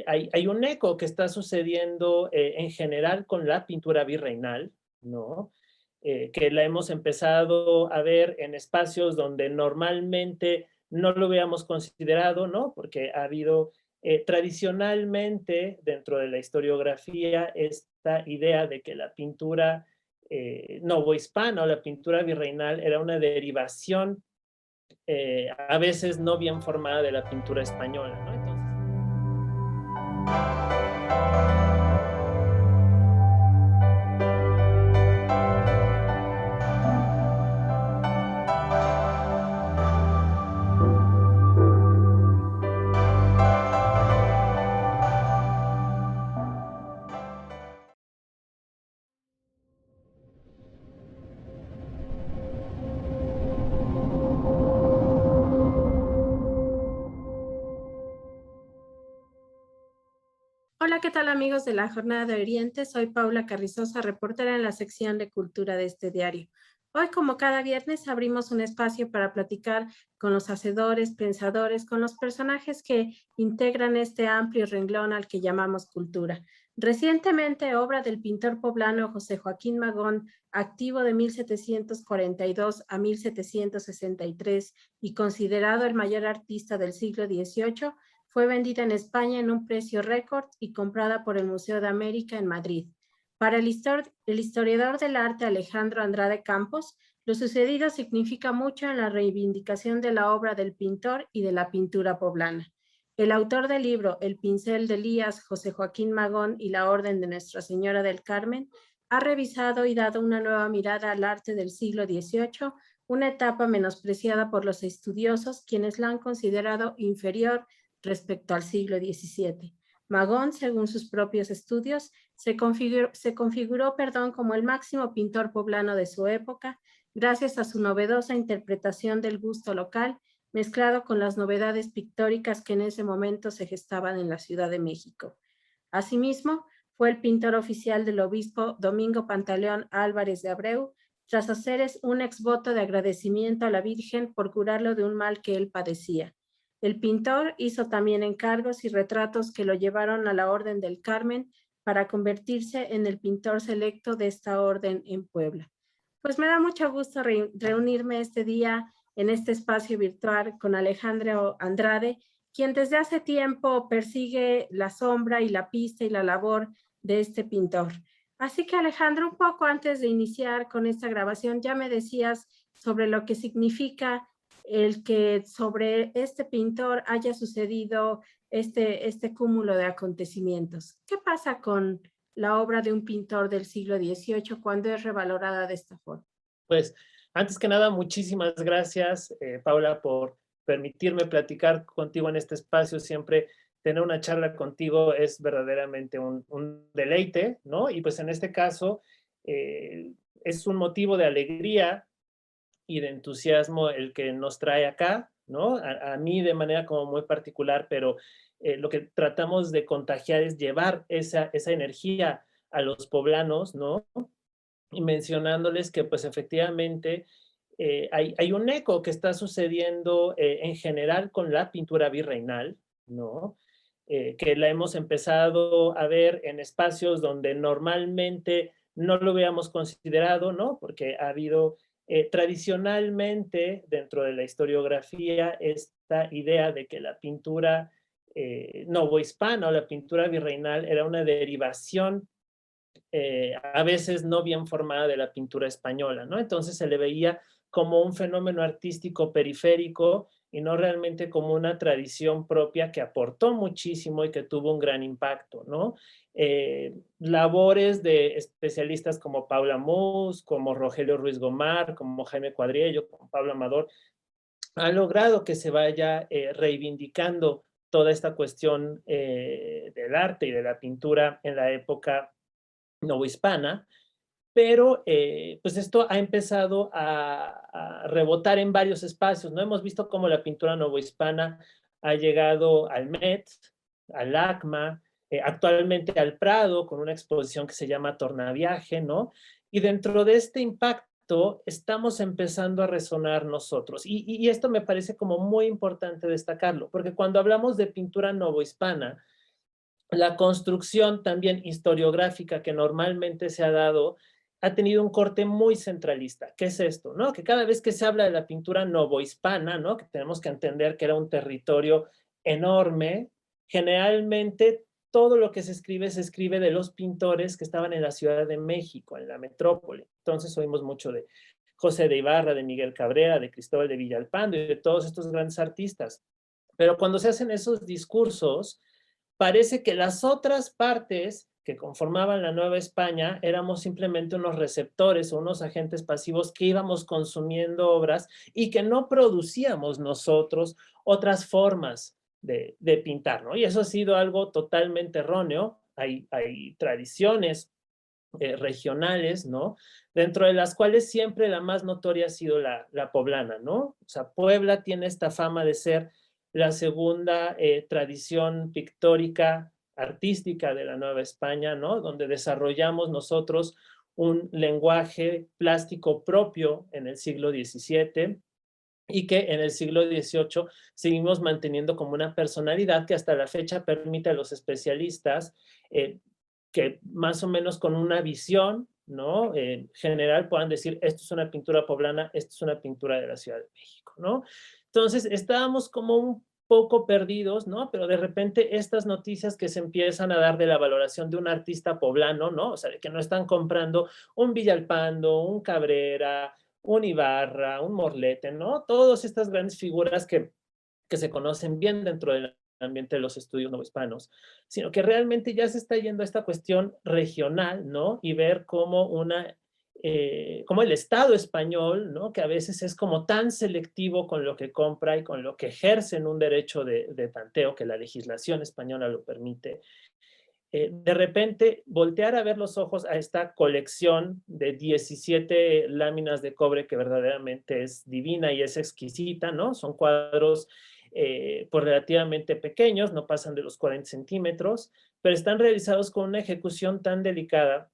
hay un eco que está sucediendo en general con la pintura virreinal, ¿no? Que la hemos empezado a ver en espacios donde normalmente no lo habíamos considerado, ¿no? Porque ha habido tradicionalmente dentro de la historiografía esta idea de que la pintura novohispana o la pintura virreinal era una derivación a veces no bien formada de la pintura española, ¿no? Entonces, Hola, ¿qué tal amigos de la Jornada de Oriente? Soy Paula Carrizosa, reportera en la sección de Cultura de este diario. Hoy, como cada viernes, abrimos un espacio para platicar con los hacedores, pensadores, con los personajes que integran este amplio renglón al que llamamos cultura. Recientemente, obra del pintor poblano José Joaquín Magón, activo de 1742 a 1763 y considerado el mayor artista del siglo XVIII, fue vendida en España en un precio récord y comprada por el Museo de América en Madrid. Para el historiador del arte Alejandro Andrade Campos, lo sucedido significa mucho en la reivindicación de la obra del pintor y de la pintura poblana. El autor del libro El pincel de Elías, José Joaquín Magón y la Orden de Nuestra Señora del Carmen, ha revisado y dado una nueva mirada al arte del siglo XVIII, una etapa menospreciada por los estudiosos, quienes la han considerado inferior respecto al siglo XVII. Magón, según sus propios estudios, se configuró como el máximo pintor poblano de su época, gracias a su novedosa interpretación del gusto local, mezclado con las novedades pictóricas que en ese momento se gestaban en la Ciudad de México. Asimismo, fue el pintor oficial del obispo Domingo Pantaleón Álvarez de Abreu, tras hacer un exvoto de agradecimiento a la Virgen por curarlo de un mal que él padecía. El pintor hizo también encargos y retratos que lo llevaron a la Orden del Carmen para convertirse en el pintor selecto de esta orden en Puebla. Pues me da mucho gusto reunirme este día en este espacio virtual con Alejandro Andrade, quien desde hace tiempo persigue la sombra y la pista y la labor de este pintor. Así que Alejandro, un poco antes de iniciar con esta grabación, ya me decías sobre lo que significa el que sobre este pintor haya sucedido este cúmulo de acontecimientos. ¿Qué pasa con la obra de un pintor del siglo XVIII cuando es revalorada de esta forma? pues, antes que nada, muchísimas gracias, Paula, por permitirme platicar contigo en este espacio. Siempre tener una charla contigo es verdaderamente un deleite, ¿no? Y pues en este caso es un motivo de alegría y de entusiasmo el que nos trae acá, ¿no? A mí de manera como muy particular, pero lo que tratamos de contagiar es llevar esa energía a los poblanos, ¿no? Y mencionándoles que pues efectivamente hay un eco que está sucediendo en general con la pintura virreinal, ¿no? Que la hemos empezado a ver en espacios donde normalmente no lo habíamos considerado, ¿no? Porque ha habido tradicionalmente dentro de la historiografía esta idea de que la pintura novohispana o la pintura virreinal era una derivación a veces no bien formada de la pintura española, ¿no? Entonces se le veía como un fenómeno artístico periférico y no realmente como una tradición propia que aportó muchísimo y que tuvo un gran impacto, ¿no? Labores de especialistas como Paula Mus, como Rogelio Ruiz Gomar, como Jaime Cuadriello, como Pablo Amador, han logrado que se vaya reivindicando toda esta cuestión del arte y de la pintura en la época novohispana, pero pues esto ha empezado a rebotar en varios espacios, ¿no? Hemos visto cómo la pintura novohispana ha llegado al Met, al ACMA, actualmente al Prado, con una exposición que se llama Tornaviaje, ¿no? Y dentro de este impacto estamos empezando a resonar nosotros. Y esto me parece como muy importante destacarlo, porque cuando hablamos de pintura novohispana, la construcción también historiográfica que normalmente se ha dado ha tenido un corte muy centralista. ¿Qué es esto? ¿No? Que cada vez que se habla de la pintura novohispana, ¿no? Que tenemos que entender que era un territorio enorme, generalmente todo lo que se escribe de los pintores que estaban en la Ciudad de México, en la metrópoli. Entonces oímos mucho de José de Ibarra, de Miguel Cabrera, de Cristóbal de Villalpando y de todos estos grandes artistas. Pero cuando se hacen esos discursos, parece que las otras partes que conformaban la Nueva España éramos simplemente unos receptores o unos agentes pasivos que íbamos consumiendo obras y que no producíamos nosotros otras formas de pintar, ¿no? Y eso ha sido algo totalmente erróneo. Hay tradiciones regionales, ¿no? Dentro de las cuales siempre la más notoria ha sido la poblana, ¿no? O sea, Puebla tiene esta fama de ser la segunda tradición pictórica, artística de la Nueva España, ¿no? Donde desarrollamos nosotros un lenguaje plástico propio en el siglo XVII y que en el siglo XVIII seguimos manteniendo como una personalidad que hasta la fecha permite a los especialistas que más o menos con una visión, ¿no? General puedan decir, esto es una pintura poblana, esto es una pintura de la Ciudad de México, ¿no? Entonces, estábamos como un poco perdidos, ¿no? Pero de repente estas noticias que se empiezan a dar de la valoración de un artista poblano, ¿no? O sea, de que no están comprando un Villalpando, un Cabrera, un Ibarra, un Morlete, ¿no? Todas estas grandes figuras que se conocen bien dentro del ambiente de los estudios novohispanos, sino que realmente ya se está yendo a esta cuestión regional, ¿no? Y ver cómo como el Estado español, ¿no? Que a veces es como tan selectivo con lo que compra y con lo que ejerce en un derecho de tanteo, que la legislación española lo permite, de repente voltear a ver los ojos a esta colección de 17 láminas de cobre que verdaderamente es divina y es exquisita, ¿no? Son cuadros pues relativamente pequeños, no pasan de los 40 centímetros, pero están realizados con una ejecución tan delicada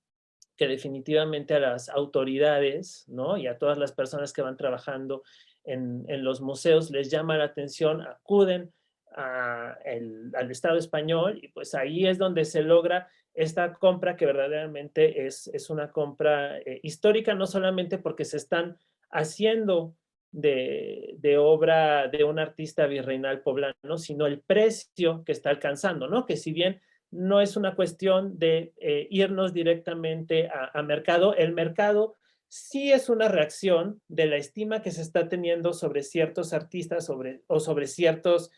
que definitivamente a las autoridades, ¿no? Y a todas las personas que van trabajando en los museos les llama la atención, acuden al Estado español y pues ahí es donde se logra esta compra que verdaderamente es una compra histórica, no solamente porque se están haciendo de obra de un artista virreinal poblano, sino el precio que está alcanzando, ¿no? Que si bien no es una cuestión de irnos directamente a mercado. El mercado sí es una reacción de la estima que se está teniendo sobre ciertos artistas o sobre ciertas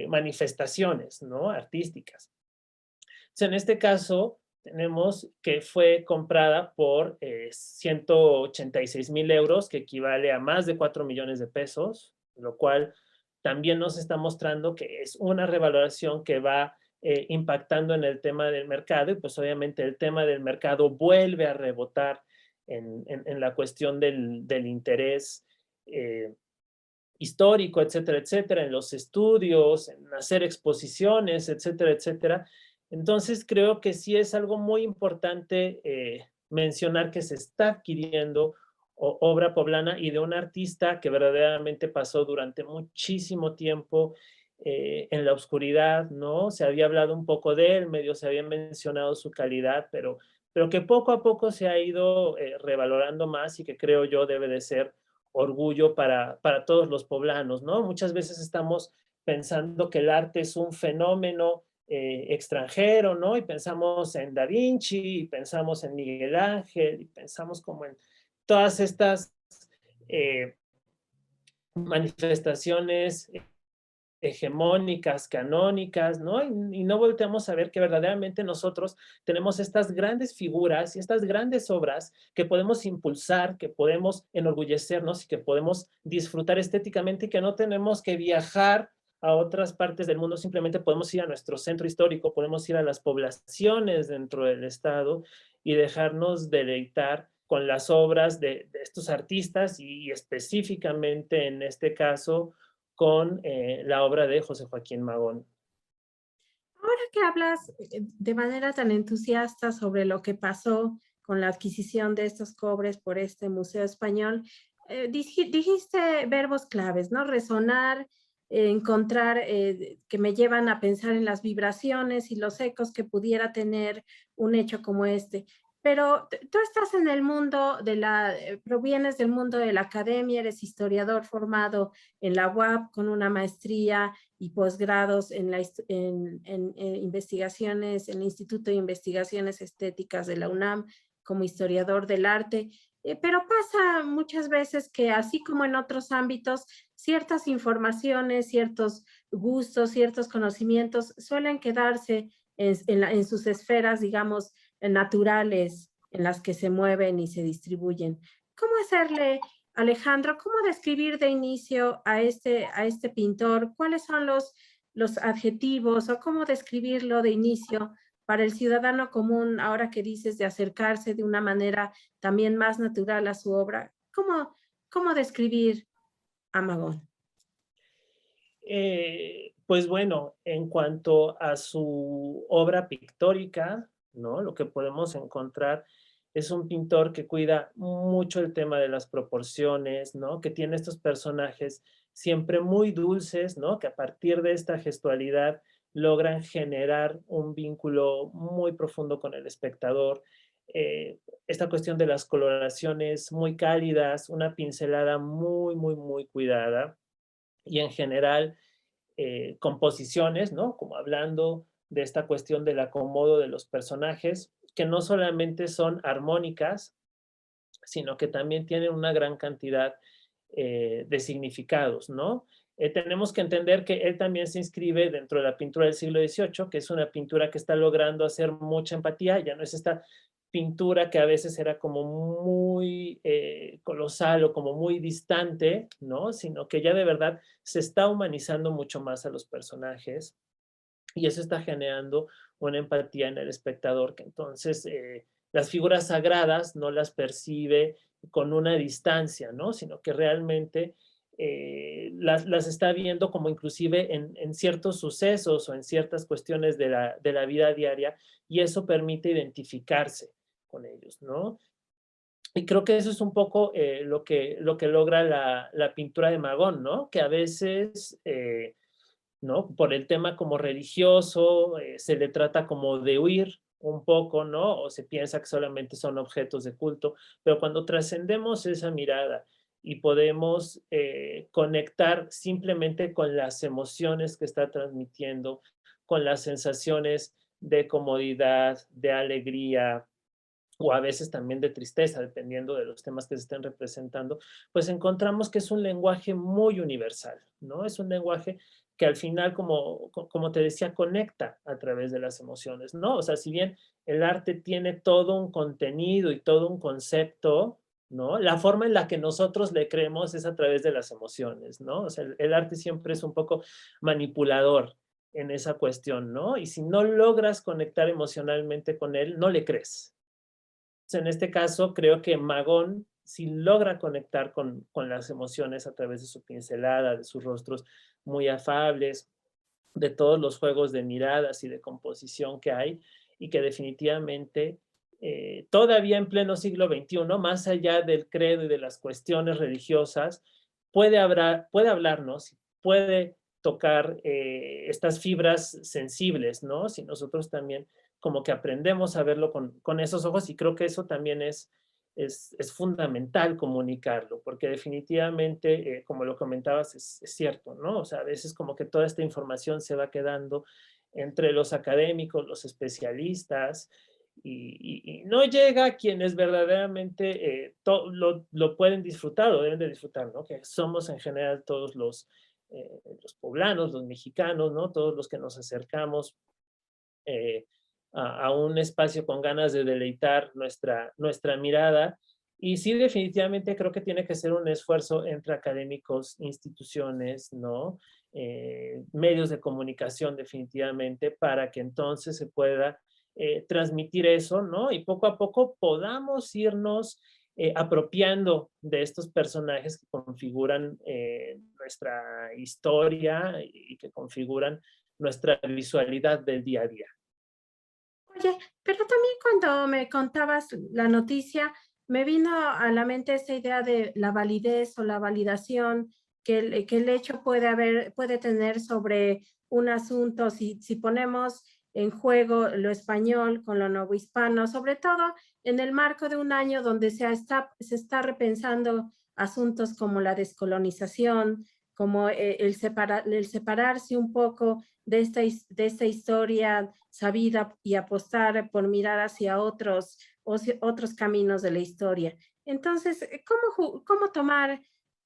manifestaciones, ¿no? Artísticas. Entonces, en este caso, tenemos que fue comprada por 186,000 euros, que equivale a más de 4 millones de pesos, lo cual también nos está mostrando que es una revaloración que va impactando en el tema del mercado y pues obviamente el tema del mercado vuelve a rebotar en la cuestión del interés histórico, etcétera, etcétera, en los estudios, en hacer exposiciones, etcétera, etcétera. Entonces, creo que sí es algo muy importante mencionar que se está adquiriendo obra poblana y de un artista que verdaderamente pasó durante muchísimo tiempo en la oscuridad, ¿no? Se había hablado un poco de él, medio se había mencionado su calidad, pero que poco a poco se ha ido revalorando más y que creo yo debe de ser orgullo para todos los poblanos, ¿no? Muchas veces estamos pensando que el arte es un fenómeno extranjero, ¿no? Y pensamos en Da Vinci, y pensamos en Miguel Ángel, y pensamos como en todas estas eh, manifestaciones hegemónicas, canónicas, ¿no? Y no volteamos a ver que verdaderamente nosotros tenemos estas grandes figuras y estas grandes obras que podemos impulsar, que podemos enorgullecernos y que podemos disfrutar estéticamente y que no tenemos que viajar a otras partes del mundo, simplemente podemos ir a nuestro centro histórico, podemos ir a las poblaciones dentro del estado y dejarnos deleitar con las obras de estos artistas y específicamente en este caso con la obra de José Joaquín Magón. Ahora que hablas de manera tan entusiasta sobre lo que pasó con la adquisición de estos cobres por este Museo Español, dijiste verbos claves, ¿no? Resonar, encontrar, que me llevan a pensar en las vibraciones y los ecos que pudiera tener un hecho como este. Pero tú estás en el mundo provienes del mundo de la academia, eres historiador formado en la UAP con una maestría y posgrados en investigaciones, en el Instituto de Investigaciones Estéticas de la UNAM como historiador del arte. Pero pasa muchas veces que así como en otros ámbitos, ciertas informaciones, ciertos gustos, ciertos conocimientos suelen quedarse en sus esferas, digamos, naturales en las que se mueven y se distribuyen. ¿Cómo hacerle, Alejandro, cómo describir de inicio a este pintor? ¿Cuáles son los adjetivos o cómo describirlo de inicio para el ciudadano común, ahora que dices de acercarse de una manera también más natural a su obra? ¿Cómo describir a Magón? Pues bueno, en cuanto a su obra pictórica, ¿no? Lo que podemos encontrar es un pintor que cuida mucho el tema de las proporciones, ¿no? Que tiene estos personajes siempre muy dulces, ¿no? Que a partir de esta gestualidad logran generar un vínculo muy profundo con el espectador. Esta cuestión de las coloraciones muy cálidas, una pincelada muy cuidada y en general composiciones, ¿no? Como hablando de esta cuestión del acomodo de los personajes, que no solamente son armónicas, sino que también tienen una gran cantidad de significados, ¿no? Tenemos que entender que él también se inscribe dentro de la pintura del siglo XVIII, que es una pintura que está logrando hacer mucha empatía, ya no es esta pintura que a veces era como muy colosal o como muy distante, ¿no? Sino que ya de verdad se está humanizando mucho más a los personajes y eso está generando una empatía en el espectador que entonces las figuras sagradas no las percibe con una distancia, ¿no? Sino que realmente las está viendo como inclusive en ciertos sucesos o en ciertas cuestiones de la vida diaria y eso permite identificarse con ellos, ¿no? Y creo que eso es un poco lo que logra la pintura de Magón, ¿no? Que a veces ¿no? Por el tema como religioso, se le trata como de huir un poco, ¿no? O se piensa que solamente son objetos de culto, pero cuando trascendemos esa mirada y podemos conectar simplemente con las emociones que está transmitiendo, con las sensaciones de comodidad, de alegría, o a veces también de tristeza, dependiendo de los temas que se estén representando, pues encontramos que es un lenguaje muy universal, ¿no? Es un lenguaje que al final, como te decía, conecta a través de las emociones, ¿no? O sea, si bien el arte tiene todo un contenido y todo un concepto, ¿no? La forma en la que nosotros le creemos es a través de las emociones, ¿no? O sea, el arte siempre es un poco manipulador en esa cuestión, ¿no? Y si no logras conectar emocionalmente con él, no le crees. En este caso, creo que Magón sí logra conectar con las emociones a través de su pincelada, de sus rostros muy afables, de todos los juegos de miradas y de composición que hay, y que definitivamente todavía en pleno siglo XXI, más allá del credo y de las cuestiones religiosas, puede hablarnos, puede tocar estas fibras sensibles, ¿no? Si nosotros también como que aprendemos a verlo con esos ojos y creo que eso también es fundamental comunicarlo, porque definitivamente, como lo comentabas, es cierto, ¿no? O sea, a veces como que toda esta información se va quedando entre los académicos, los especialistas, y no llega a quienes verdaderamente lo pueden disfrutar o deben de disfrutar, ¿no? Que somos en general todos los poblanos, los mexicanos, ¿no? Todos los que nos acercamos eh, a un espacio con ganas de deleitar nuestra mirada. Y sí, definitivamente creo que tiene que ser un esfuerzo entre académicos, instituciones, ¿no? Medios de comunicación, definitivamente, para que entonces se pueda transmitir eso, ¿no? Y poco a poco podamos irnos apropiando de estos personajes que configuran nuestra historia y que configuran nuestra visualidad del día a día. Oye, pero también cuando me contabas la noticia, me vino a la mente esta idea de la validez o la validación que el hecho puede tener sobre un asunto, si ponemos en juego lo español con lo novohispano, sobre todo en el marco de un año donde se está repensando asuntos como la descolonización, como el separarse un poco de esta historia sabida y apostar por mirar hacia otros caminos de la historia. Entonces, ¿cómo tomar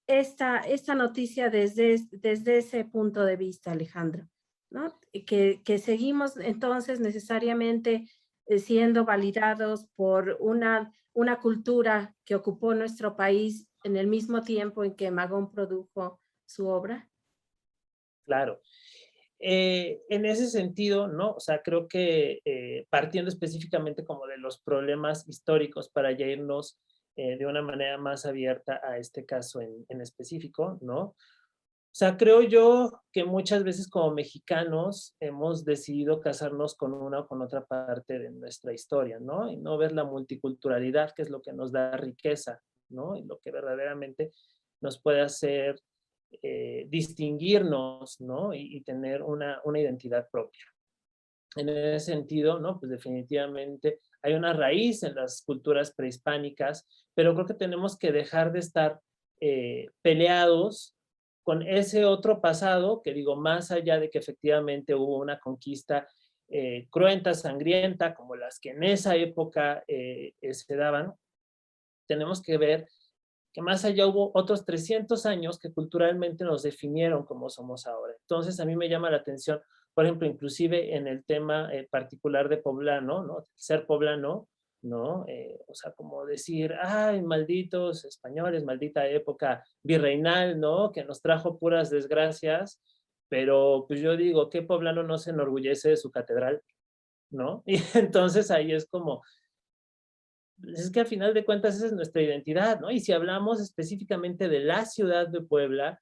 esta noticia desde ese punto de vista, Alejandro? ¿No? Que seguimos entonces necesariamente siendo validados por una cultura que ocupó nuestro país en el mismo tiempo en que Magón produjo su obra. Claro. En ese sentido, ¿no? O sea, creo que partiendo específicamente como de los problemas históricos para ya irnos de una manera más abierta a este caso en específico, ¿no? O sea, creo yo que muchas veces como mexicanos hemos decidido casarnos con una o con otra parte de nuestra historia, ¿no? Y no ver la multiculturalidad, que es lo que nos da riqueza, ¿no? Y lo que verdaderamente nos puede hacer distinguirnos, ¿no? Y tener una identidad propia. En ese sentido, ¿no? Pues definitivamente hay una raíz en las culturas prehispánicas, pero creo que tenemos que dejar de estar peleados con ese otro pasado, que digo, más allá de que efectivamente hubo una conquista cruenta, sangrienta, como las que en esa época se daban, tenemos que ver que más allá hubo otros 300 años que culturalmente nos definieron como somos ahora. Entonces, a mí me llama la atención, por ejemplo, inclusive en el tema particular de poblano, ¿no? Ser poblano, ¿no? O sea, como decir, ay, malditos españoles, maldita época virreinal, ¿no? Que nos trajo puras desgracias, pero pues yo digo, ¿qué poblano no se enorgullece de su catedral? ¿No? Y entonces ahí es como, es que al final de cuentas esa es nuestra identidad, ¿no? Y si hablamos específicamente de la ciudad de Puebla,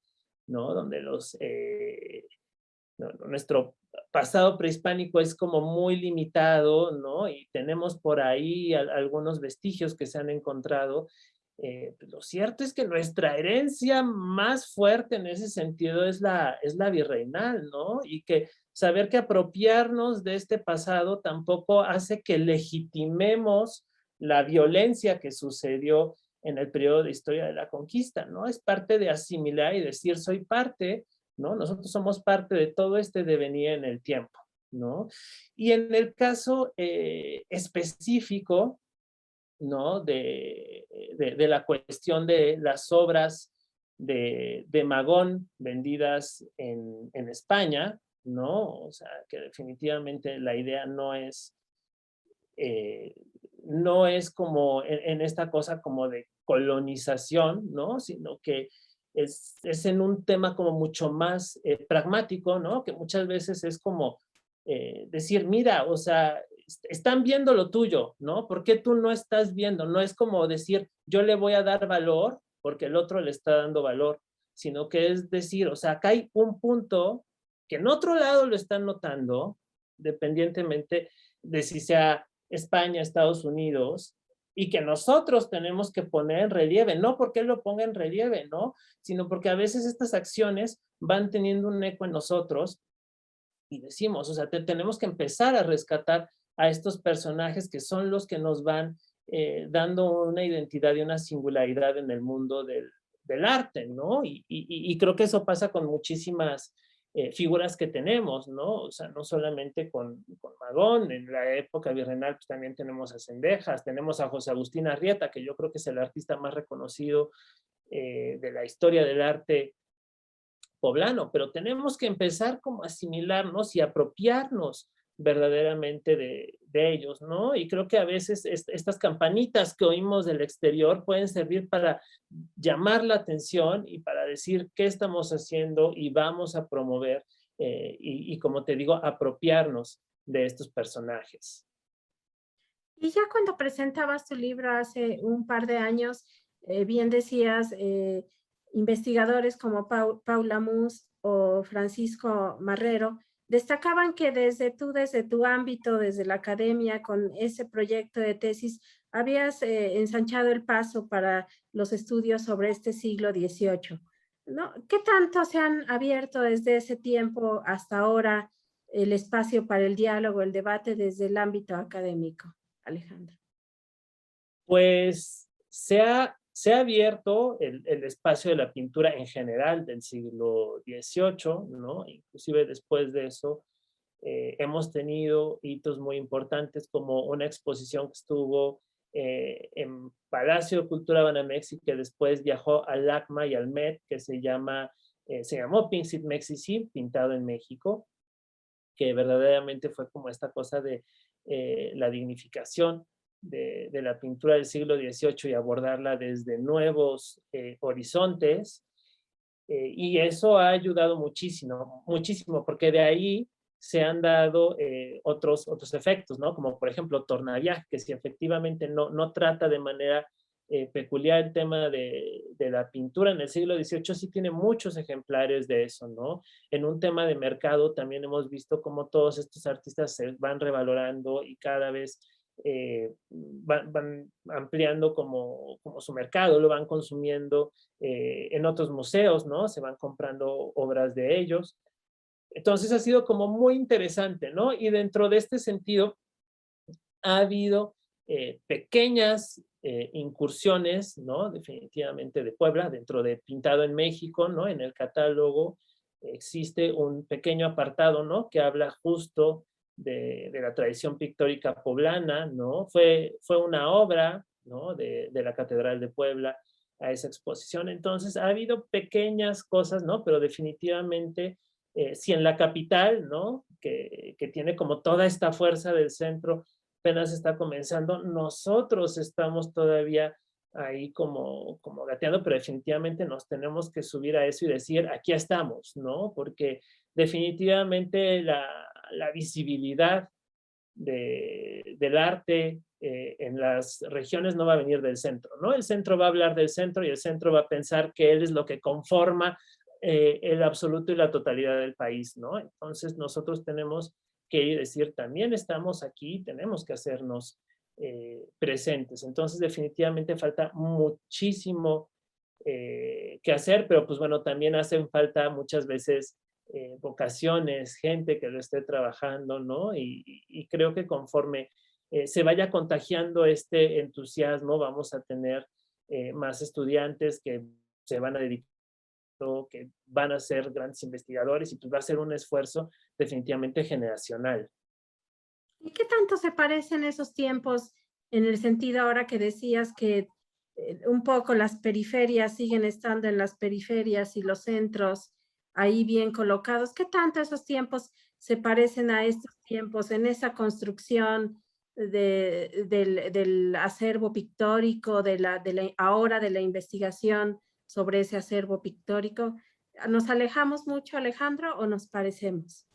¿no? Donde nuestro pasado prehispánico es como muy limitado, ¿no? Y tenemos por ahí algunos vestigios que se han encontrado. Pues lo cierto es que nuestra herencia más fuerte en ese sentido es la virreinal, ¿no? Y que saber que apropiarnos de este pasado tampoco hace que legitimemos la violencia que sucedió en el periodo de historia de la conquista, ¿no? Es parte de asimilar y decir, soy parte, ¿no? Nosotros somos parte de todo este devenir en el tiempo, ¿no? Y en el caso específico, ¿no? De la cuestión de las obras de Magón vendidas en España, ¿no? O sea, que definitivamente la idea eh, no es como en esta cosa como de colonización, ¿no? Sino que es en un tema como mucho más pragmático, ¿no? Que muchas veces es como decir, mira, o sea, están viendo lo tuyo, ¿no? ¿Por qué tú no estás viendo? No es como decir, yo le voy a dar valor porque el otro le está dando valor, sino que es decir, o sea, acá hay un punto que en otro lado lo están notando, dependientemente de si sea España, Estados Unidos, y que nosotros tenemos que poner en relieve, no porque él lo ponga en relieve, ¿no? Sino porque a veces estas acciones van teniendo un eco en nosotros y decimos, o sea, tenemos que empezar a rescatar a estos personajes que son los que nos van dando una identidad y una singularidad en el mundo del arte, ¿no? Y creo que eso pasa con muchísimas figuras que tenemos, ¿no? O sea, no solamente con Magón, en la época virreinal pues también tenemos a Cendejas, tenemos a José Agustín Arrieta, que yo creo que es el artista más reconocido de la historia del arte poblano, pero tenemos que empezar como a asimilarnos y apropiarnos verdaderamente de ellos, ¿no? Y creo que a veces estas campanitas que oímos del exterior pueden servir para llamar la atención y para decir qué estamos haciendo y vamos a promover y como te digo, apropiarnos de estos personajes. Y ya cuando presentabas tu libro hace un par de años, bien decías, investigadores como Paula Mus o Francisco Marrero destacaban que desde tu ámbito, desde la academia, con ese proyecto de tesis, habías ensanchado el paso para los estudios sobre este siglo XVIII. ¿no? ¿Qué tanto se han abierto desde ese tiempo hasta ahora el espacio para el diálogo, el debate desde el ámbito académico, Alejandro? Pues se ha abierto el espacio de la pintura en general del siglo XVIII, ¿no? Inclusive después de eso, hemos tenido hitos muy importantes como una exposición que estuvo en Palacio de Cultura Banamex y que después viajó al LACMA y al MET, que se llamó Pinxit Mexici, pintado en México, que verdaderamente fue como esta cosa de la dignificación de la pintura del siglo XVIII y abordarla desde nuevos horizontes. Y eso ha ayudado muchísimo, muchísimo, porque de ahí se han dado otros efectos, ¿no? Como por ejemplo Tornaviaje, que si efectivamente no trata de manera peculiar el tema de la pintura en el siglo XVIII, sí tiene muchos ejemplares de eso, ¿no? En un tema de mercado también hemos visto cómo todos estos artistas se van revalorando y cada vez van ampliando como su mercado, lo van consumiendo en otros museos, ¿no? Se van comprando obras de ellos. Entonces ha sido como muy interesante, ¿no? Y dentro de este sentido ha habido pequeñas incursiones, ¿no? Definitivamente de Puebla, dentro de Pintado en México, ¿no? En el catálogo existe un pequeño apartado, ¿no? Que habla justo de la tradición pictórica poblana, ¿no? Fue una obra, ¿no? De la Catedral de Puebla a esa exposición. Entonces, ha habido pequeñas cosas, ¿no? Pero definitivamente, si en la capital, ¿no? Que tiene como toda esta fuerza del centro, apenas está comenzando, nosotros estamos todavía ahí como gateando, pero definitivamente nos tenemos que subir a eso y decir, aquí estamos, ¿no? Porque definitivamente la visibilidad del arte en las regiones no va a venir del centro, ¿no? El centro va a hablar del centro y el centro va a pensar que él es lo que conforma el absoluto y la totalidad del país, ¿no? Entonces nosotros tenemos que decir, también estamos aquí, tenemos que hacernos presentes. Entonces definitivamente falta muchísimo que hacer, pero pues bueno, también hacen falta muchas veces vocaciones, gente que lo esté trabajando, ¿no? Y creo que conforme se vaya contagiando este entusiasmo, vamos a tener más estudiantes que se van a dedicar, que van a ser grandes investigadores y pues va a ser un esfuerzo definitivamente generacional. ¿Y qué tanto se parecen esos tiempos en el sentido ahora que decías que un poco las periferias siguen estando en las periferias y los centros ahí bien colocados? ¿Qué tanto esos tiempos se parecen a estos tiempos en esa construcción del acervo pictórico, ahora de la investigación sobre ese acervo pictórico? ¿Nos alejamos mucho, Alejandro, o nos parecemos?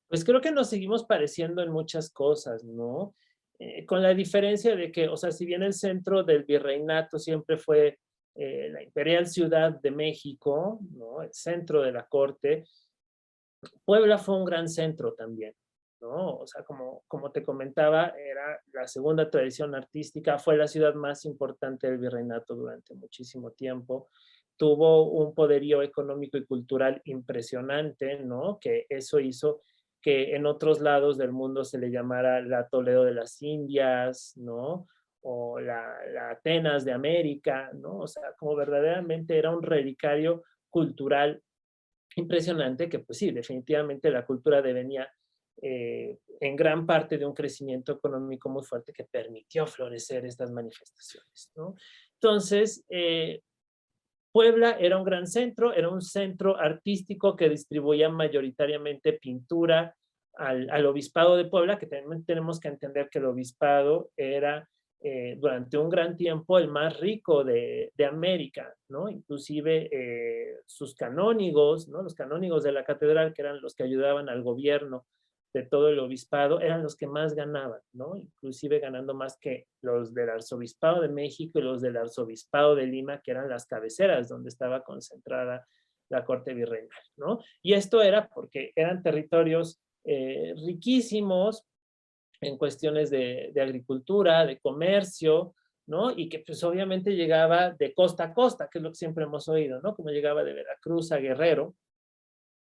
Pues creo que nos seguimos pareciendo en muchas cosas, ¿no? Con la diferencia de que, o sea, si bien el centro del virreinato siempre fue la Imperial Ciudad de México, ¿no? El centro de la corte, Puebla fue un gran centro también, ¿no? O sea, como te comentaba, era la segunda tradición artística, fue la ciudad más importante del virreinato durante muchísimo tiempo, tuvo un poderío económico y cultural impresionante, ¿no? Que eso hizo que en otros lados del mundo se le llamara la Toledo de las Indias, ¿no? O la Atenas de América, ¿no? O sea, como verdaderamente era un relicario cultural impresionante que, pues sí, definitivamente la cultura devenía en gran parte de un crecimiento económico muy fuerte que permitió florecer estas manifestaciones, ¿no? Entonces, Puebla era un gran centro, era un centro artístico que distribuía mayoritariamente pintura al obispado de Puebla, que también tenemos que entender que el obispado era durante un gran tiempo el más rico de América, ¿no? Inclusive sus canónigos, ¿no? Los canónigos de la catedral, que eran los que ayudaban al gobierno de todo el obispado, eran los que más ganaban, ¿no? Inclusive ganando más que los del Arzobispado de México y los del Arzobispado de Lima, que eran las cabeceras donde estaba concentrada la corte virreinal, ¿no? Y esto era porque eran territorios riquísimos en cuestiones de agricultura, de comercio, ¿no? Y que pues obviamente llegaba de costa a costa, que es lo que siempre hemos oído, ¿no? Como llegaba de Veracruz a Guerrero,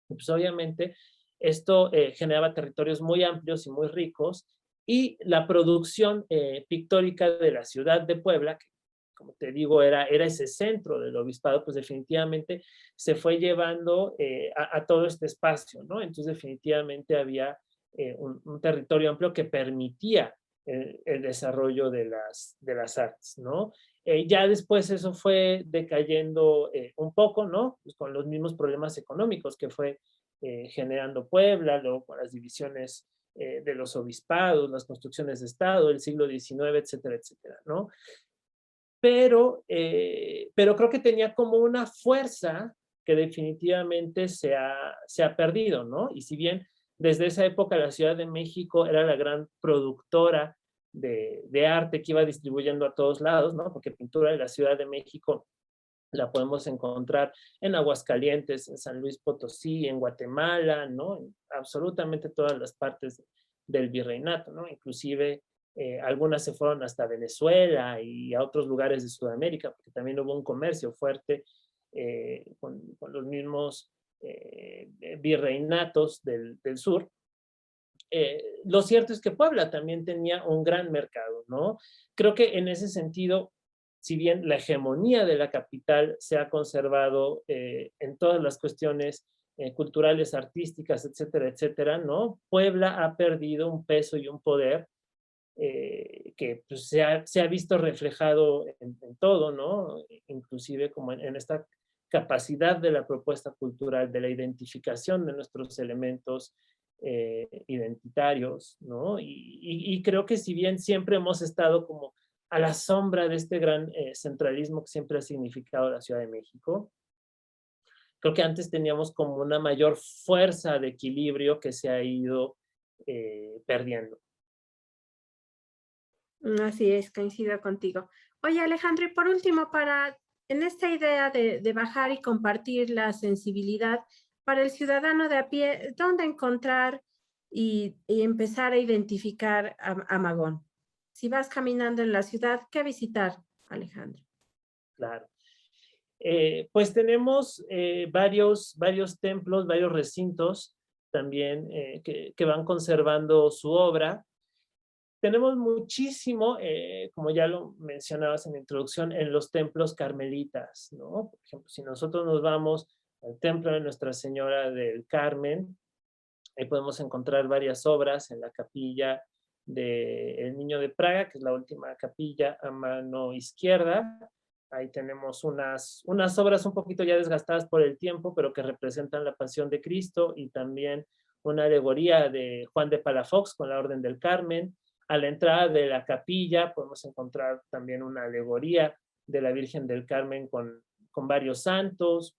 y pues obviamente esto generaba territorios muy amplios y muy ricos, y la producción pictórica de la ciudad de Puebla, que como te digo, era ese centro del obispado, pues definitivamente se fue llevando a todo este espacio, ¿no? Entonces definitivamente había un territorio amplio que permitía el desarrollo de las artes, ¿no? Ya después eso fue decayendo un poco, ¿no? Pues con los mismos problemas económicos que fue generando Puebla, luego con las divisiones de los obispados, las construcciones de Estado, el siglo XIX, etcétera, etcétera, ¿no? Pero creo que tenía como una fuerza que definitivamente se ha perdido, ¿no? Y si bien desde esa época la Ciudad de México era la gran productora de arte que iba distribuyendo a todos lados, ¿no? Porque pintura de la Ciudad de México la podemos encontrar en Aguascalientes, en San Luis Potosí, en Guatemala, ¿no? En absolutamente todas las partes del virreinato, ¿no? Inclusive algunas se fueron hasta Venezuela y a otros lugares de Sudamérica, porque también hubo un comercio fuerte con los mismos virreinatos del sur. Lo cierto es que Puebla también tenía un gran mercado, ¿no? Creo que en ese sentido, si bien la hegemonía de la capital se ha conservado en todas las cuestiones culturales, artísticas, etcétera, etcétera, ¿no? Puebla ha perdido un peso y un poder que pues, se ha visto reflejado en todo, ¿no? Inclusive como en esta capacidad de la propuesta cultural, de la identificación de nuestros elementos identitarios, ¿no? Y creo que si bien siempre hemos estado como a la sombra de este gran centralismo que siempre ha significado la Ciudad de México, creo que antes teníamos como una mayor fuerza de equilibrio que se ha ido perdiendo. Así es, coincido contigo. Oye, Alejandro, y por último, en esta idea de bajar y compartir la sensibilidad para el ciudadano de a pie, ¿dónde encontrar y empezar a identificar a Magón? Si vas caminando en la ciudad, ¿qué visitar, Alejandro? Claro. Pues tenemos varios templos, varios recintos también que van conservando su obra. Tenemos muchísimo, como ya lo mencionabas en la introducción, en los templos carmelitas, ¿no? Por ejemplo, si nosotros nos vamos al templo de Nuestra Señora del Carmen, ahí podemos encontrar varias obras en la capilla del Niño de Praga, que es la última capilla a mano izquierda. Ahí tenemos unas obras un poquito ya desgastadas por el tiempo, pero que representan la Pasión de Cristo, y también una alegoría de Juan de Palafox con la Orden del Carmen. A la entrada de la capilla podemos encontrar también una alegoría de la Virgen del Carmen con varios santos.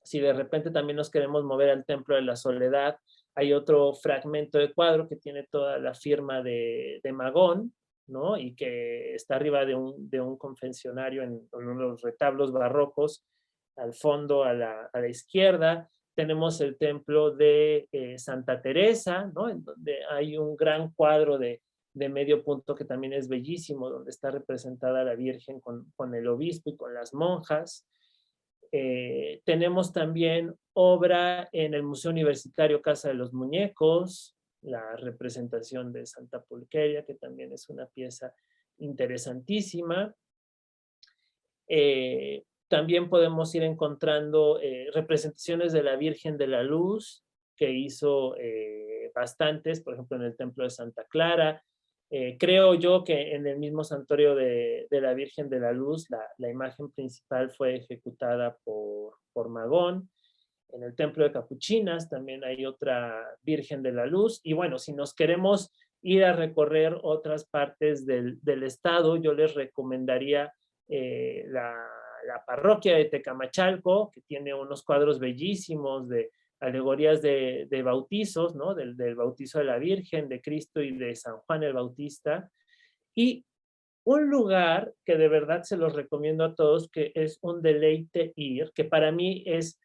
Si de repente también nos queremos mover al Templo de la Soledad, hay otro fragmento de cuadro que tiene toda la firma de Magón, ¿no? Y que está arriba de un confesionario en uno de los retablos barrocos, al fondo a la izquierda. Tenemos el templo de Santa Teresa, ¿no? En donde hay un gran cuadro de medio punto que también es bellísimo, donde está representada la Virgen con el obispo y con las monjas. Tenemos también obra en el Museo Universitario Casa de los Muñecos, la representación de Santa Pulqueria, que también es una pieza interesantísima. También podemos ir encontrando representaciones de la Virgen de la Luz, que hizo bastantes, por ejemplo, en el Templo de Santa Clara. Creo yo que en el mismo santuario de la Virgen de la Luz, la imagen principal fue ejecutada por Magón. En el Templo de Capuchinas también hay otra Virgen de la Luz. Y bueno, si nos queremos ir a recorrer otras partes del estado, yo les recomendaría la parroquia de Tecamachalco, que tiene unos cuadros bellísimos de alegorías de bautizos, ¿no? Del bautizo de la Virgen, de Cristo y de San Juan el Bautista. Y un lugar que de verdad se los recomiendo a todos, que es un deleite ir, que para mí es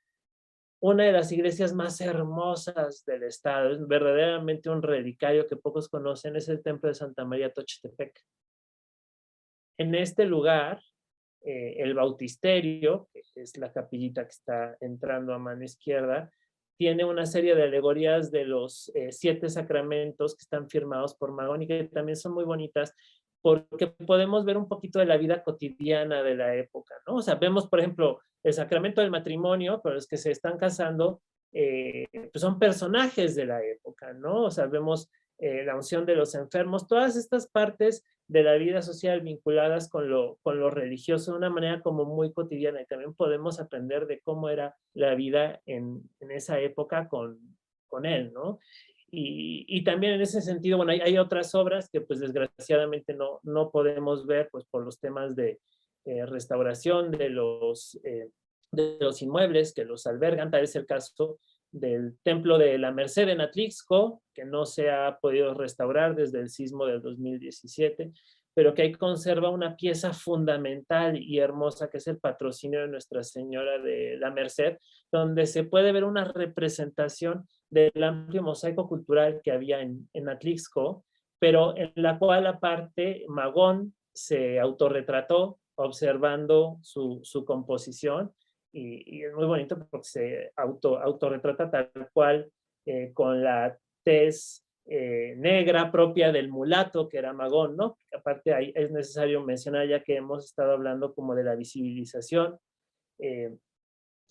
una de las iglesias más hermosas del estado, es verdaderamente un relicario que pocos conocen, es el templo de Santa María Tochtepec. En este lugar, el bautisterio, que es la capillita que está entrando a mano izquierda, tiene una serie de alegorías de los 7 sacramentos que están firmados por Magón y que también son muy bonitas porque podemos ver un poquito de la vida cotidiana de la época, ¿no? O sea, vemos, por ejemplo, el sacramento del matrimonio, pero los que se están casando, pues son personajes de la época, ¿no? O sea, vemos la unción de los enfermos, todas estas partes de la vida social vinculadas con lo religioso de una manera como muy cotidiana y también podemos aprender de cómo era la vida en esa época con él, ¿no? Y también en ese sentido, bueno, hay otras obras que pues desgraciadamente no podemos ver pues por los temas de restauración de los inmuebles que los albergan, tal es el caso del Templo de la Merced en Atlixco, que no se ha podido restaurar desde el sismo del 2017, pero que ahí conserva una pieza fundamental y hermosa, que es el patrocinio de Nuestra Señora de la Merced, donde se puede ver una representación del amplio mosaico cultural que había en Atlixco, pero en la cual aparte Magón se autorretrató observando su composición y es muy bonito porque se autorretrata tal cual con la tez negra propia del mulato que era Magón, ¿no? Aparte ahí es necesario mencionar ya que hemos estado hablando como de la visibilización eh,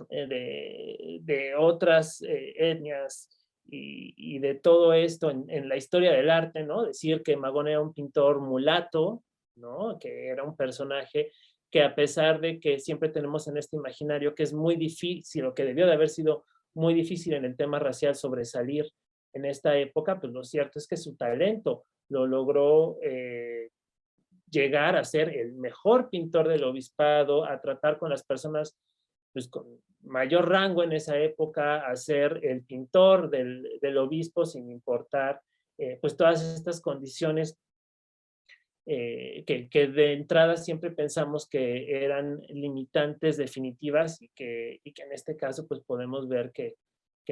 de otras etnias y de todo esto en la historia del arte, ¿no? Decir que Magón era un pintor mulato, ¿no? Que era un personaje que a pesar de que siempre tenemos en este imaginario que es muy difícil o que debió de haber sido muy difícil en el tema racial sobresalir en esta época, pues lo cierto es que su talento lo logró llegar a ser el mejor pintor del obispado, a tratar con las personas pues, con mayor rango en esa época, a ser el pintor del obispo sin importar pues todas estas condiciones que de entrada siempre pensamos que eran limitantes definitivas y que en este caso pues podemos ver que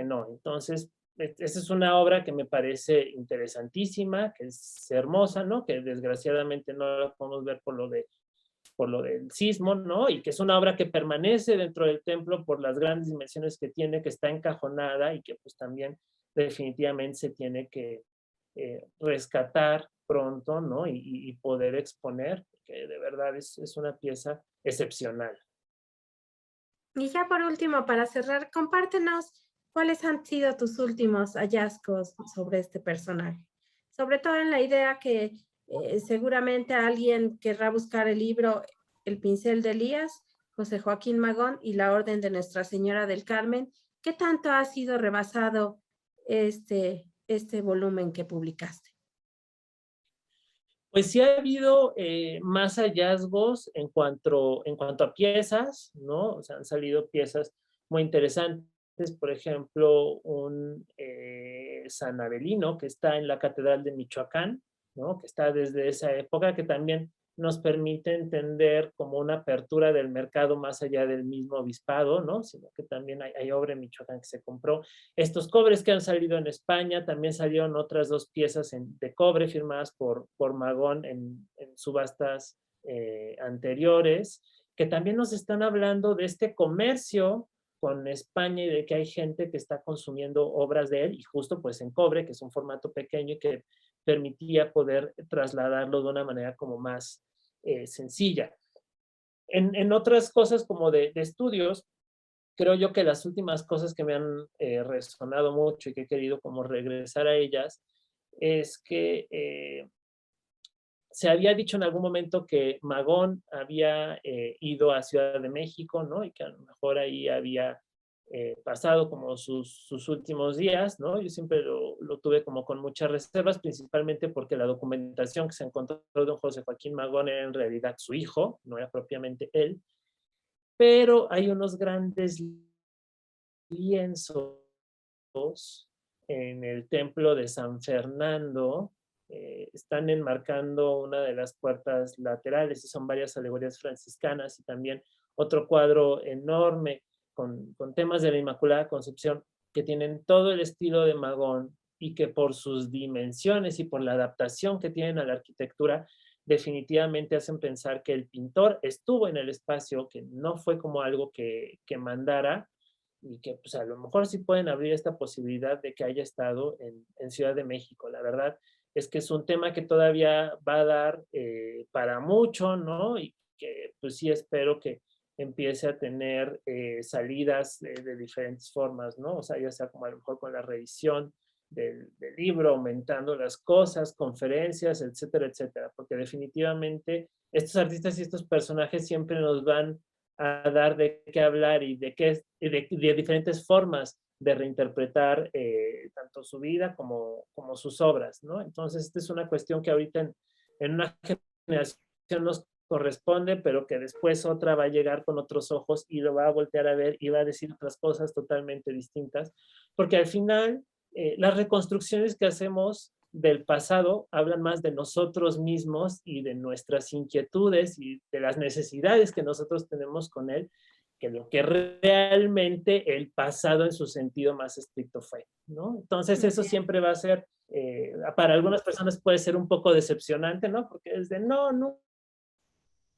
no. Entonces, esta es una obra que me parece interesantísima, que es hermosa, ¿no? Que desgraciadamente no la podemos ver por lo del sismo, ¿no? Y que es una obra que permanece dentro del templo por las grandes dimensiones que tiene, que está encajonada y que pues también definitivamente se tiene que rescatar pronto, ¿no? Y poder exponer, que de verdad es una pieza excepcional. Y ya por último, para cerrar, compártenos cuáles han sido tus últimos hallazgos sobre este personaje. Sobre todo en la idea que seguramente alguien querrá buscar el libro El pincel de Elías, José Joaquín Magón y la Orden de Nuestra Señora del Carmen. ¿Qué tanto ha sido rebasado este volumen que publicaste? Pues sí ha habido más hallazgos en cuanto a piezas, ¿no? O sea, han salido piezas muy interesantes, por ejemplo, un San Abelino que está en la Catedral de Michoacán, ¿no? Que está desde esa época, que también nos permite entender como una apertura del mercado más allá del mismo obispado, ¿no? Sino que también hay obra en Michoacán que se compró. Estos cobres que han salido en España, también salieron otras 2 piezas de cobre firmadas por Magón en subastas anteriores, que también nos están hablando de este comercio con España y de que hay gente que está consumiendo obras de él y justo pues en cobre, que es un formato pequeño y que permitía poder trasladarlo de una manera como más sencilla. En otras cosas como de estudios, creo yo que las últimas cosas que me han resonado mucho y que he querido como regresar a ellas es que se había dicho en algún momento que Magón había ido a Ciudad de México, ¿no? Y que a lo mejor ahí había pasado como sus últimos días, ¿no? Yo siempre lo tuve como con muchas reservas, principalmente porque la documentación que se encontró de don José Joaquín Magón era en realidad su hijo, no era propiamente él, pero hay unos grandes lienzos en el templo de San Fernando, están enmarcando una de las puertas laterales y son varias alegorías franciscanas y también otro cuadro enorme con temas de la Inmaculada Concepción que tienen todo el estilo de Magón y que por sus dimensiones y por la adaptación que tienen a la arquitectura definitivamente hacen pensar que el pintor estuvo en el espacio, que no fue como algo que mandara, y que pues a lo mejor sí pueden abrir esta posibilidad de que haya estado en Ciudad de México. La verdad es que es un tema que todavía va a dar para mucho, ¿no? Y que pues sí espero que empiece a tener salidas de diferentes formas, ¿no? O sea, ya sea como a lo mejor con la revisión del libro, aumentando las cosas, conferencias, etcétera, etcétera, porque definitivamente estos artistas y estos personajes siempre nos van a dar de qué hablar y de diferentes formas de reinterpretar tanto su vida como sus obras, ¿no? Entonces, esta es una cuestión que ahorita en una generación nos corresponde, pero que después otra va a llegar con otros ojos y lo va a voltear a ver y va a decir otras cosas totalmente distintas, porque al final las reconstrucciones que hacemos del pasado hablan más de nosotros mismos y de nuestras inquietudes y de las necesidades que nosotros tenemos con él, que lo que realmente el pasado en su sentido más estricto fue, ¿no? Entonces eso siempre va a ser, para algunas personas puede ser un poco decepcionante, ¿no? Porque es de, no, no,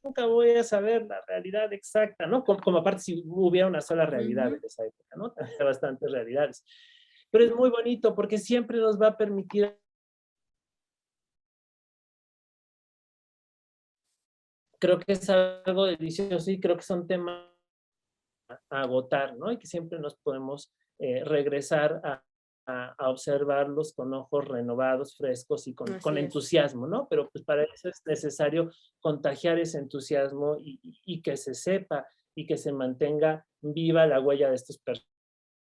nunca voy a saber la realidad exacta, ¿no? Como aparte si hubiera una sola realidad en esa época, ¿no? Hay bastantes realidades. Pero es muy bonito porque siempre nos va a permitir, creo que es algo delicioso y creo que son temas a agotar, ¿no? Y que siempre nos podemos regresar a observarlos con ojos renovados, frescos y con Así es. entusiasmo, ¿no? Pero pues para eso es necesario contagiar ese entusiasmo y que se sepa y que se mantenga viva la huella de estos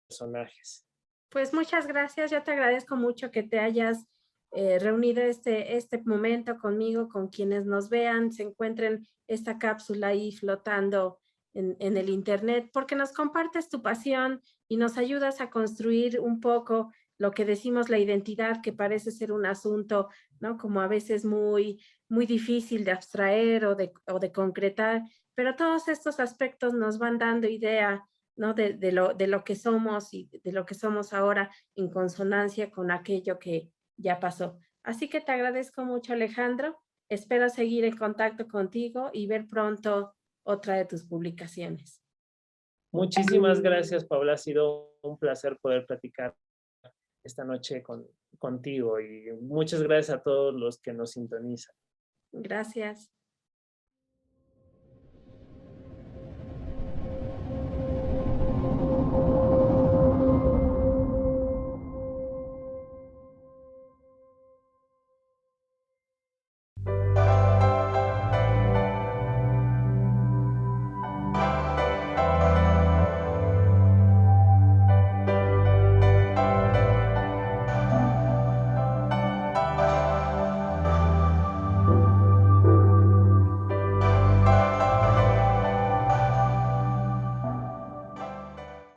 personajes. Pues muchas gracias. Yo te agradezco mucho que te hayas reunido este momento conmigo, con quienes nos vean, se encuentren esta cápsula ahí flotando en el internet, porque nos compartes tu pasión y nos ayudas a construir un poco lo que decimos la identidad, que parece ser un asunto, ¿no? Como a veces muy difícil de abstraer o de concretar, pero todos estos aspectos nos van dando idea, ¿no? De lo que somos y de lo que somos ahora en consonancia con aquello que ya pasó. Así que te agradezco mucho, Alejandro. Espero seguir en contacto contigo y ver pronto otra de tus publicaciones. Muchísimas gracias, Paula. Ha sido un placer poder platicar esta noche contigo y muchas gracias a todos los que nos sintonizan. Gracias.